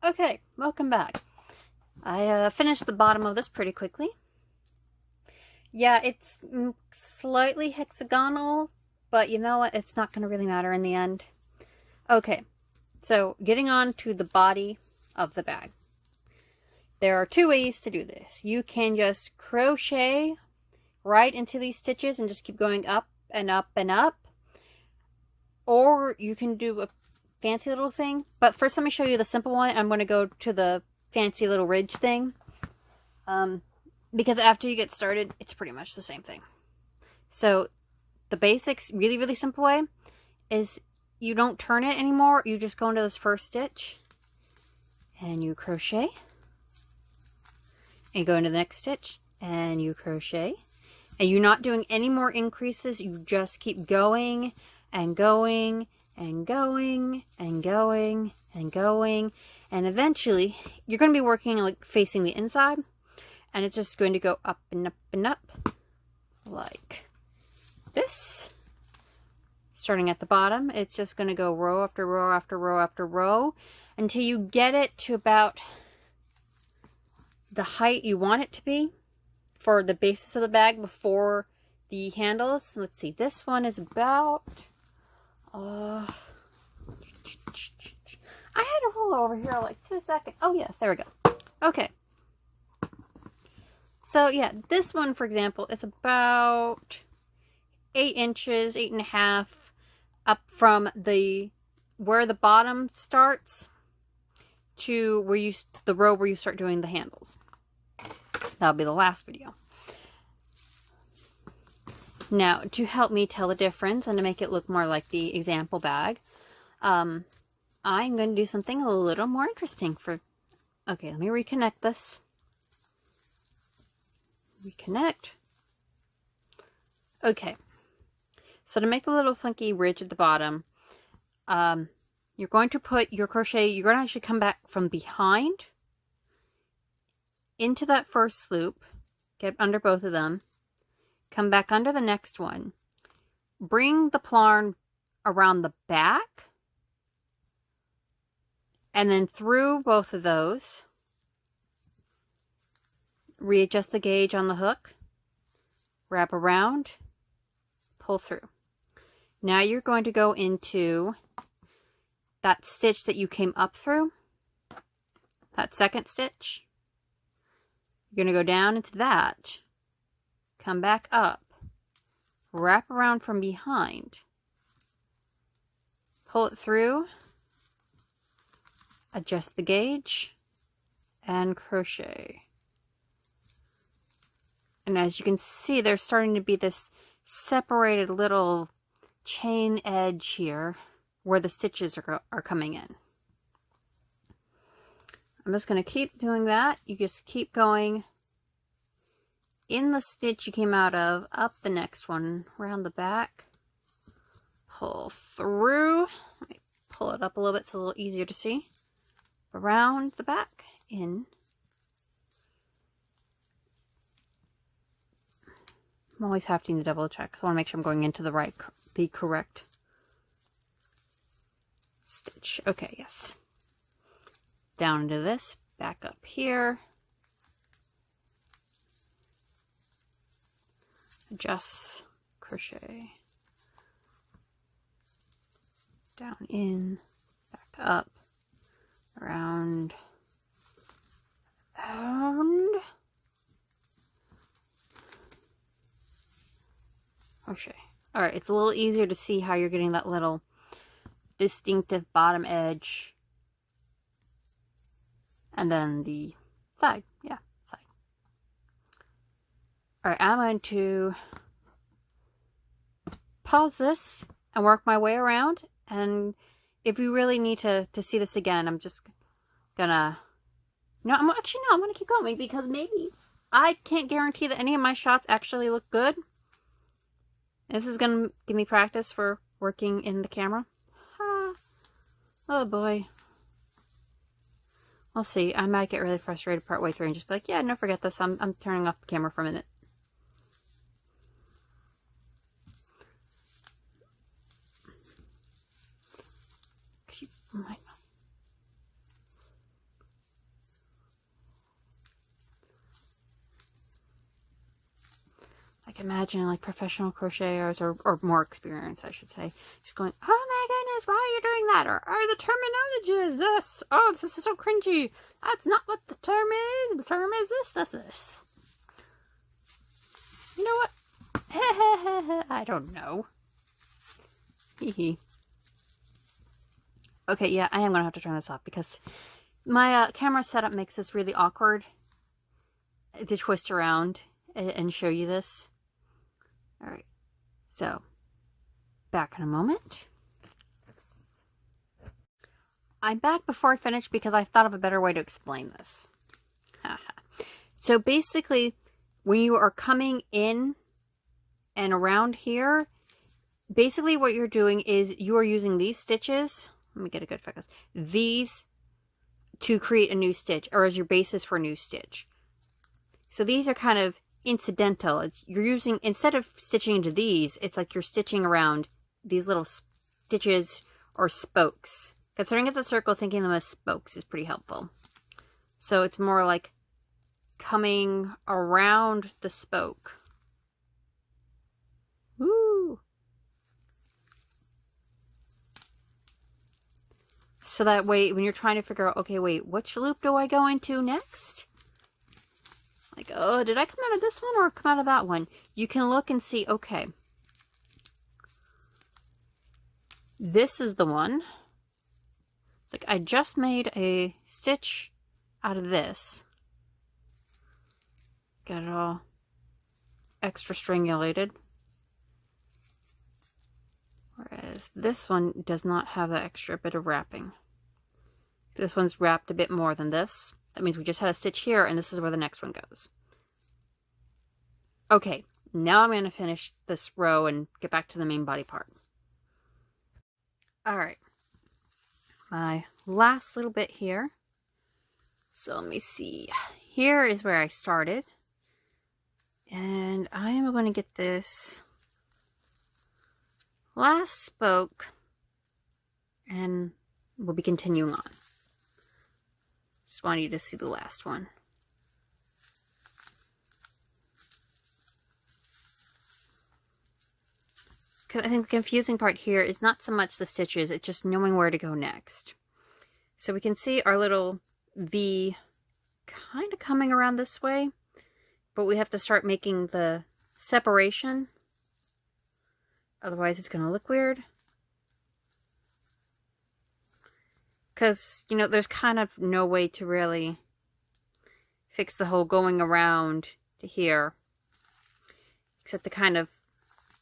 Okay, welcome back. I finished the bottom of this pretty quickly. Yeah, it's slightly hexagonal, but you know what? It's not going to really matter in the end. Okay, so getting on to the body of the bag. There are two ways to do this. You can just crochet right into these stitches and just keep going up and up and up. Or you can do a fancy little thing. But first let me show you the simple one. I'm going to go to the fancy little ridge thing. Because after you get started, it's pretty much the same thing. So the basics, really simple way, is you don't turn it anymore. You just go into this first stitch and you crochet. And you go into the next stitch and you crochet. And you're not doing any more increases. You just keep going and going and going and going and going. And eventually, you're going to be working like facing the inside. And it's just going to go up and up and up like this. Starting at the bottom, it's just going to go row after row after row after row until you get it to about the height you want it to be for the basis of the bag before the handles. Let's see, this one is about I had a ruler over here like 2 seconds. Oh yes, there we go. Okay. So yeah, this one, for example, is about 8 inches, 8.5 up from where the bottom starts to where the row where you start doing the handles. That'll be the last video. Now, to help me tell the difference and to make it look more like the example bag, I'm going to do something a little more interesting for... Okay, let me reconnect this. Reconnect. Okay. So to make the little funky ridge at the bottom, you're going to put your crochet, you're going to actually come back from behind into that first loop, get under both of them, come back under the next one, bring the plarn around the back, and then through both of those, readjust the gauge on the hook, wrap around, pull through. Now you're going to go into that stitch that you came up through, that second stitch. You're going to go down into that, come back up, wrap around from behind, pull it through, adjust the gauge, and crochet. And as you can see, there's starting to be this separated little chain edge here where the stitches are coming in. I'm just going to keep doing that. You just keep going in the stitch you came out of, up the next one, around the back, pull through. Let me pull it up a little bit so it's a little easier to see. Around the back, in. I'm always having to double check, so I want to make sure I'm going into the correct stitch. Okay, yes. Down into this, back up here. Adjust, crochet. Down in, back up, around, and crochet. Alright, it's a little easier to see how you're getting that little distinctive bottom edge. And then the side. Yeah, side. Alright, I'm going to pause this and work my way around. And if you really need to see this again, I'm just gonna... No, I'm gonna keep going because maybe I can't guarantee that any of my shots actually look good. This is gonna give me practice for working in the camera. Oh boy. We'll see. I might get really frustrated partway through and just be like, yeah, no, forget this. I'm turning off the camera for a minute. like imagine like professional crocheters or more experienced, I should say, just going, oh my goodness, why are you doing that? Or the terminology is this. Oh, this is so cringy. That's not what the term is. The term is this. You know what? I don't know. Hee. Okay, yeah, I am going to have to turn this off because my camera setup makes this really awkward to twist around and show you this. All right, so back in a moment. I'm back before I finish because I thought of a better way to explain this. So basically, when you are coming in and around here, basically what you're doing is you are using these stitches. Let me get a good focus. These to create a new stitch, or as your basis for a new stitch. So these are kind of incidental. You're using, instead of stitching into these, it's like you're stitching around these little stitches or spokes. Considering it's a circle, thinking of them as spokes is pretty helpful. So it's more like coming around the spoke. Woo! So that way, when you're trying to figure out, okay, wait, which loop do I go into next? Like, oh, did I come out of this one or come out of that one? You can look and see, okay, this is the one. It's like I just made a stitch out of this. Got it all extra strangulated. Whereas this one does not have that extra bit of wrapping. This one's wrapped a bit more than this. That means we just had a stitch here, and this is where the next one goes. Okay, now I'm going to finish this row and get back to the main body part. Alright, my last little bit here. So let me see. Here is where I started. And I am going to get this last spoke, and we'll be continuing on. Just want you to see the last one. Because I think the confusing part here is not so much the stitches, it's just knowing where to go next. So we can see our little V kind of coming around this way, but we have to start making the separation. Otherwise it's going to look weird. Because, you know, there's kind of no way to really fix the whole going around to here. Except to kind of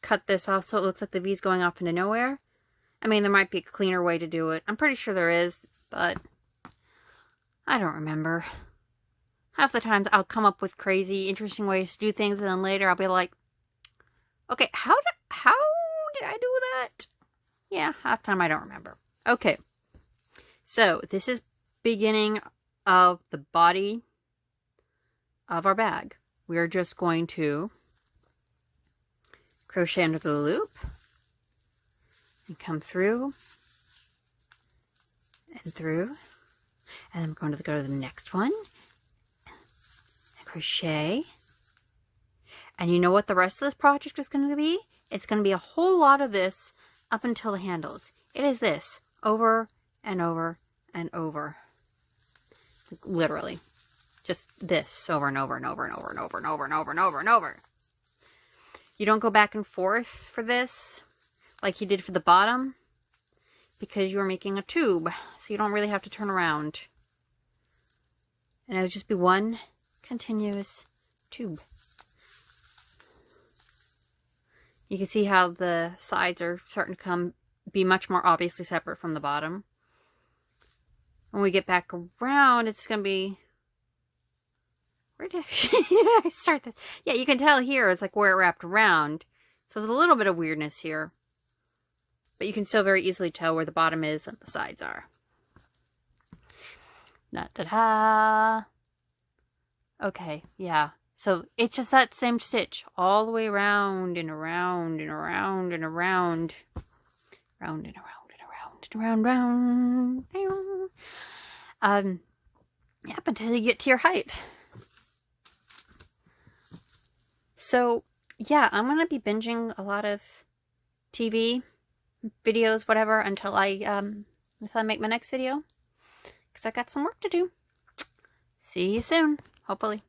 cut this off so it looks like the V's going off into nowhere. I mean, there might be a cleaner way to do it. I'm pretty sure there is, but I don't remember. Half the times I'll come up with crazy, interesting ways to do things, and then later I'll be like, okay, how did I do that? Yeah, half the time I don't remember. Okay. So, this is beginning of the body of our bag. We are just going to crochet under the loop and come through and through, and then we're going to go to the next one and crochet. And you know what the rest of this project is going to be? It's going to be a whole lot of this up until the handles. It is this over and over and over. Like, literally. Just this over and over and over and over and over and over and over and over and over. You don't go back and forth for this like you did for the bottom because you're making a tube. So you don't really have to turn around. And it would just be one continuous tube. You can see how the sides are starting to be much more obviously separate from the bottom. When we get back around, it's going to be... Where did I start this? Yeah, you can tell here it's like where it wrapped around. So there's a little bit of weirdness here. But you can still very easily tell where the bottom is and the sides are. Da-da-da! Okay, yeah. So it's just that same stitch all the way around and around and around and around. Round and around and around and around, round. Yep, until you get to your height. So yeah, I'm going to be binging a lot of TV, videos, whatever, until I make my next video. Because I got some work to do. See you soon, hopefully.